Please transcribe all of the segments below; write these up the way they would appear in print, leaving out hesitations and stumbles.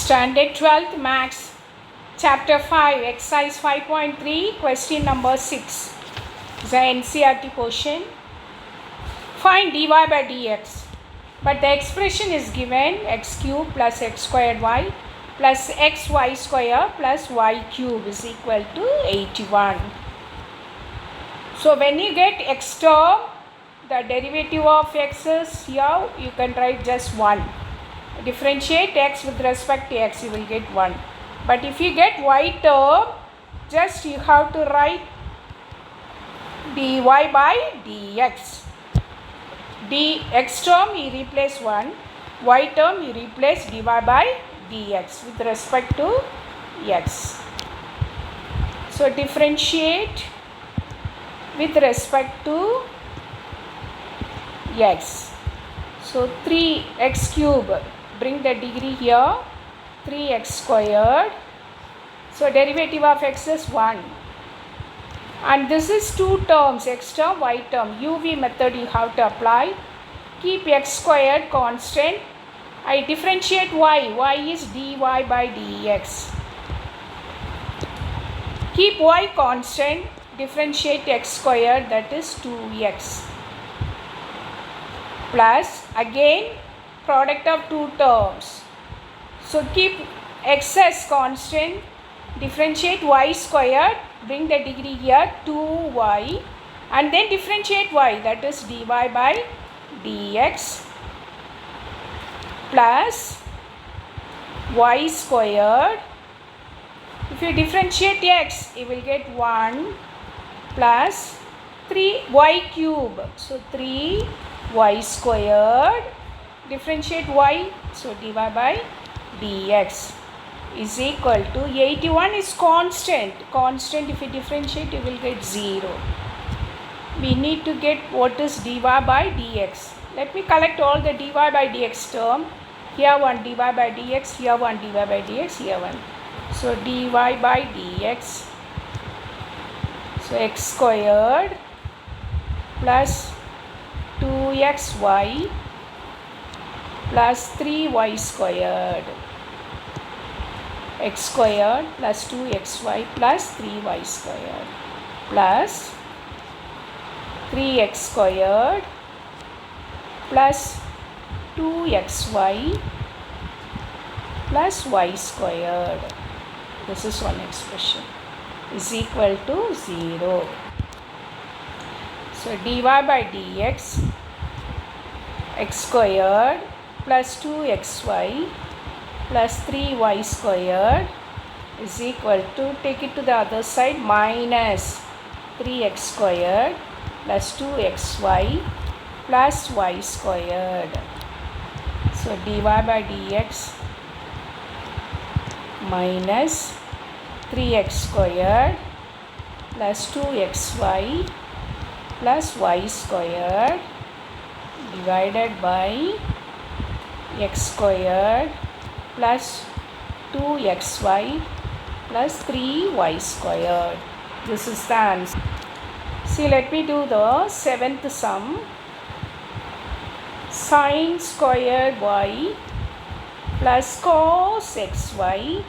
Standard 12th Maths, Chapter 5, Exercise 5.3, Question number 6. The NCERT portion. Find dy by dx. But the expression is given x cube plus x squared y plus xy square plus y cube is equal to 81. So when you get x term, the derivative of x is here, you can write just 1. Differentiate x with respect to x, you will get 1. But if you get y term, just you have to write dy by dx. X term you replace 1, y term you replace dy by dx with respect to x. So differentiate with respect to x. So 3x cube, bring the degree here, 3x squared. So derivative of x is 1. And this is two terms, x term, y term. UV method you have to apply. Keep x squared constant. I differentiate y is dy by dx. Keep y constant, differentiate x squared, that is 2x. Plus again product of two terms. So keep x as constant, differentiate y squared, bring the degree here 2y, and then differentiate y, that is dy by dx plus y squared. If you differentiate x, you will get 1 plus 3y cube. So 3y squared, differentiate y, so dy by dx is equal to 81 is constant. Constant, if you differentiate, you will get 0. We need to get what is dy by dx. Let me collect all the dy by dx term. Here one dy by dx, here one dy by dx, here one. So dy by dx. So x squared plus 2xy plus 3y squared. X squared plus 2xy plus 3y squared plus 3x squared plus 2xy plus y squared. This is one expression is equal to 0. So dy by dx, x squared plus 2xy plus 3y squared is equal to, take it to the other side, minus 3x squared plus 2xy plus y squared. So dy by dx minus 3x squared plus 2xy plus y squared divided by x squared plus 2xy plus 3y squared. This is the answer. See, let me do the 7th sum. Sin squared y plus cos xy,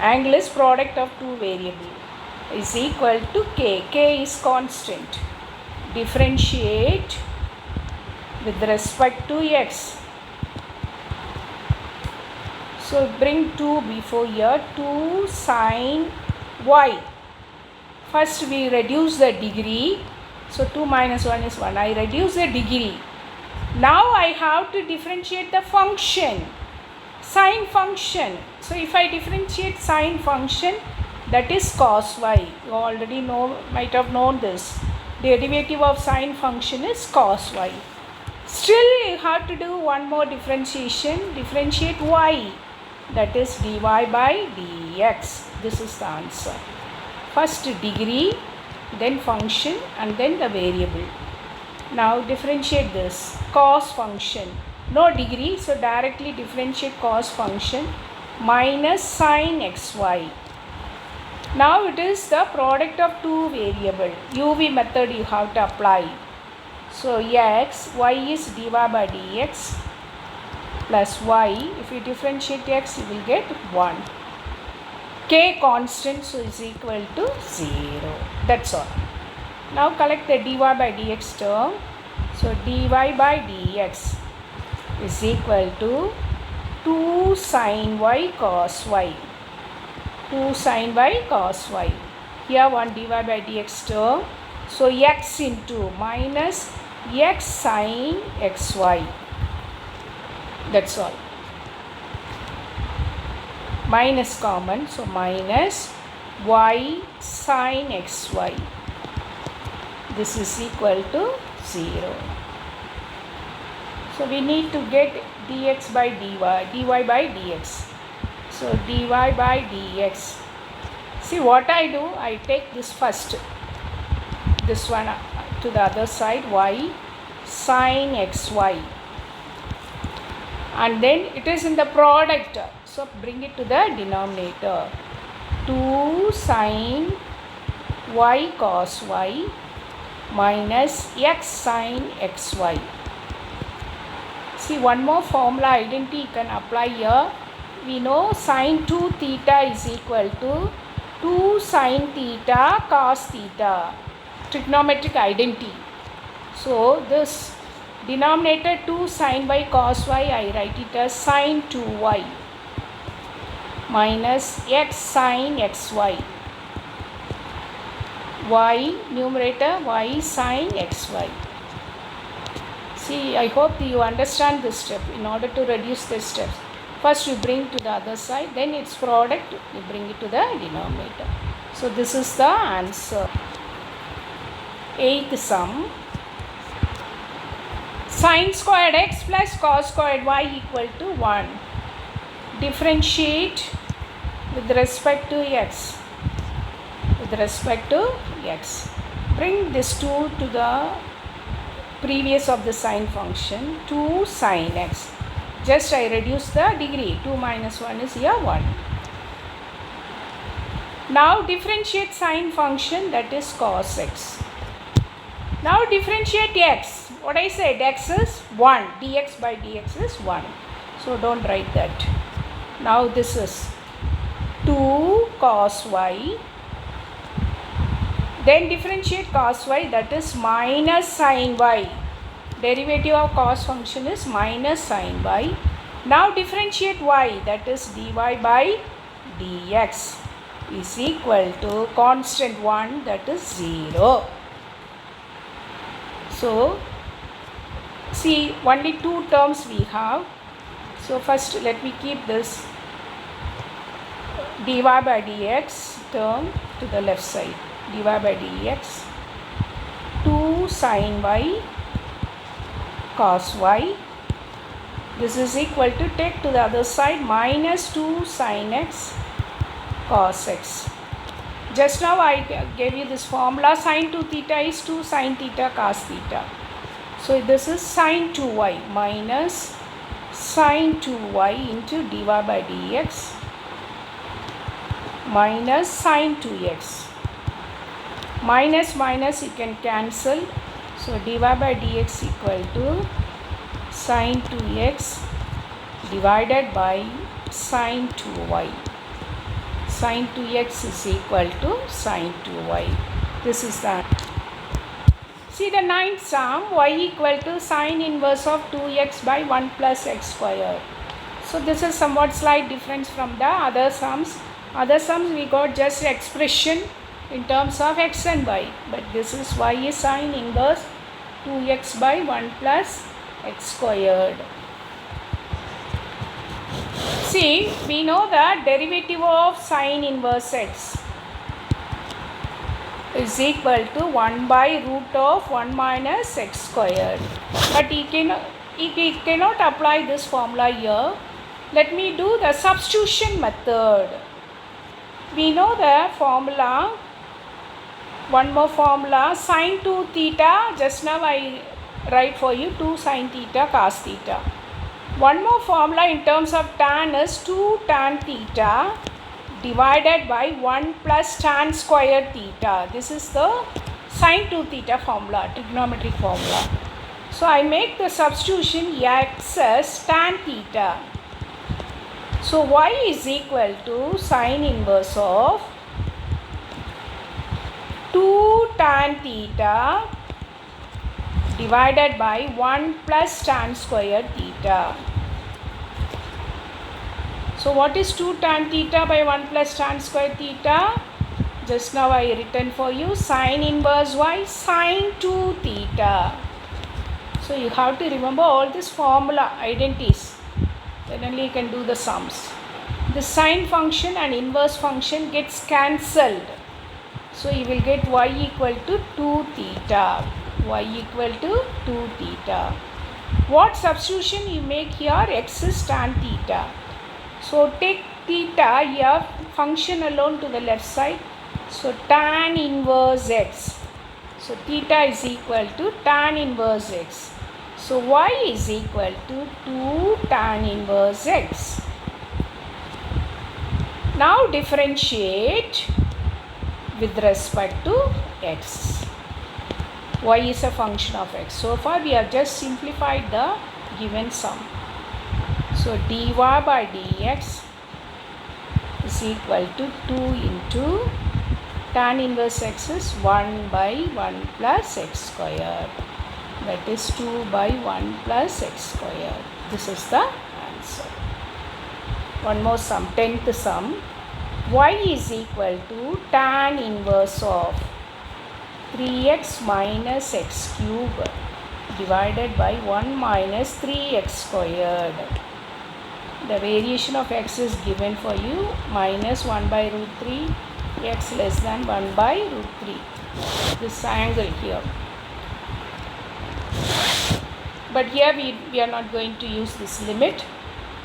angle is product of two variables, is equal to k. K is constant. Differentiate with respect to x. So bring 2 before here, 2 sin y. First we reduce the degree. So 2 minus 1 is 1. I reduce the degree. Now I have to differentiate the function, sine function. So if I differentiate sine function, that is cos y. You already might have known this. Derivative of sine function is cos y. Still you have to do one more differentiation. Differentiate y, that is dy by dx. This is the answer. First degree, then function, and then the variable. Now differentiate this. Cos function, no degree, so directly differentiate cos function minus sin xy. Now it is the product of two variables. UV method you have to apply. So x, y is dy by dx plus y. If you differentiate x, you will get 1. K constant, so is equal to 0. That's all. Now collect the dy by dx term. So dy by dx is equal to 2 sin y cos y. 2 sin y cos y. Here one dy by dx term. So x into minus x sin xy. That's all. Minus common. So minus y sin xy. This is equal to 0. So we need to get dx by dy by dx. So dy by dx. See what I do, I take this first, this one to the other side, y sin xy, and then it is in the product, so bring it to the denominator. 2 sin y cos y minus x sin xy. See, one more formula identity you can apply here. We know sin 2 theta is equal to 2 sin theta cos theta. Trigonometric identity. So this denominator 2 sin y cos y, I write it as sin 2y minus x sin xy. Y numerator y sin xy. See, I hope you understand this step. In order to reduce this steps, first you bring to the other side, then its product you bring it to the denominator. So this is the answer. 8th sum. Sin squared x plus cos squared y equal to 1. Differentiate with respect to x. With respect to x. Bring this 2 to the previous of the sine function. 2 sin x. Just I reduce the degree. 2 minus 1 is here 1. Now differentiate sine function, that is cos x. Now differentiate x. What I said, x is 1. Dx by dx is 1. So don't write that. Now this is 2 cos y. Then differentiate cos y, that is minus sin y. Derivative of cos function is minus sin y. Now differentiate y, that is dy by dx is equal to constant 1, that is 0. So see, only 2 terms we have. So first let me keep this dy by dx term to the left side. Dy by dx 2 sin y cos y. This is equal to, take to the other side, minus 2 sin x cos x. Just now I gave you this formula. Sin 2 theta is 2 sin theta cos theta. So this is sin 2y minus sin 2y into dy by dx minus sin 2x. Minus minus you can cancel. So dy by dx equal to sin 2x divided by sin 2y. Sin 2x is equal to sin 2y. This is the. See the 9th sum, y equal to sin inverse of 2x by 1 plus x square. So this is somewhat slight difference from the other sums. Other sums we got just expression in terms of x and y. But this is y is sin inverse 2x by 1 plus x squared. See, we know that derivative of sin inverse x is equal to 1 by root of 1 minus x squared. But he cannot apply this formula here. Let me do the substitution method. We know the formula. One more formula, sin 2 theta. Just now I write for you 2 sin theta cos theta. One more formula in terms of tan is 2 tan theta divided by 1 plus tan square theta. This is the sin 2 theta formula, trigonometric formula. So I make the substitution x as tan theta. So y is equal to sine inverse of 2 tan theta divided by 1 plus tan square theta. So what is 2 tan theta by 1 plus tan square theta? Just now I written for you sine inverse y sine 2 theta. So you have to remember all this formula identities. Then only you can do the sums. The sine function and inverse function gets cancelled. So you will get y equal to 2 theta. Y equal to 2 theta. What substitution you make here? X is tan theta. So take theta here, function alone to the left side. So tan inverse x. So theta is equal to tan inverse x. So y is equal to 2 tan inverse x. Now differentiate with respect to x. Y is a function of x. So far we have just simplified the given sum. So dy by dx is equal to 2 into tan inverse x is 1 by 1 plus x square. That is 2 by 1 plus x square. This is the answer. One more sum, 10th sum. Y is equal to tan inverse of 3x minus x cube divided by 1 minus 3x squared. The variation of x is given for you, minus 1 by root 3, x less than 1 by root 3. This angle here. But here we are not going to use this limit.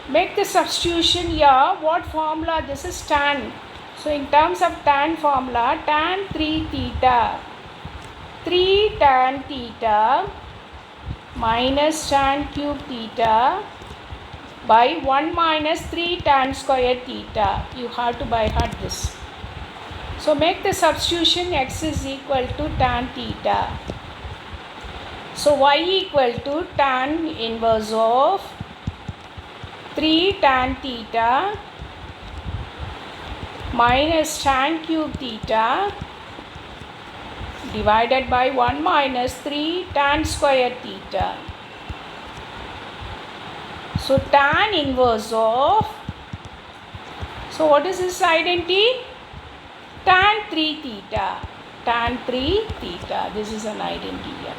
Make the substitution here. What formula? This is tan. So in terms of tan formula, tan 3 theta. 3 tan theta minus tan cube theta by 1 minus 3 tan square theta. You have to by heart this. So make the substitution, x is equal to tan theta. So y equal to tan inverse of 3 tan theta minus tan cube theta divided by 1 minus 3 tan square theta. So tan inverse of, so what is this identity? Tan 3 theta. Tan 3 theta. This is an identity here.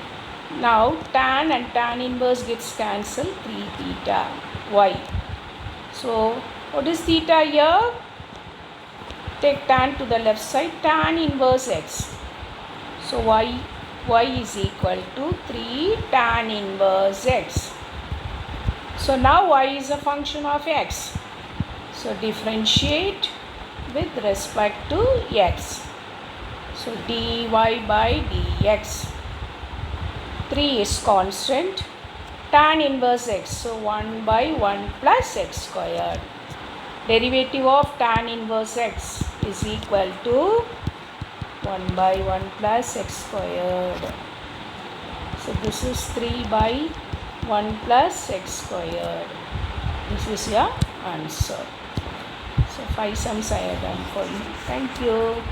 Now tan and tan inverse gets cancelled, 3 theta y. So what is theta here? Take tan to the left side, tan inverse x. So y is equal to 3 tan inverse x. So now y is a function of x. So differentiate with respect to x. So dy by dx. 3 is constant. Tan inverse x. So 1 by 1 plus x squared. Derivative of tan inverse x is equal to 1 by 1 plus x squared. So this is 3 by 1 plus x squared. This is your answer. So 5 sums I have done for you. Thank you.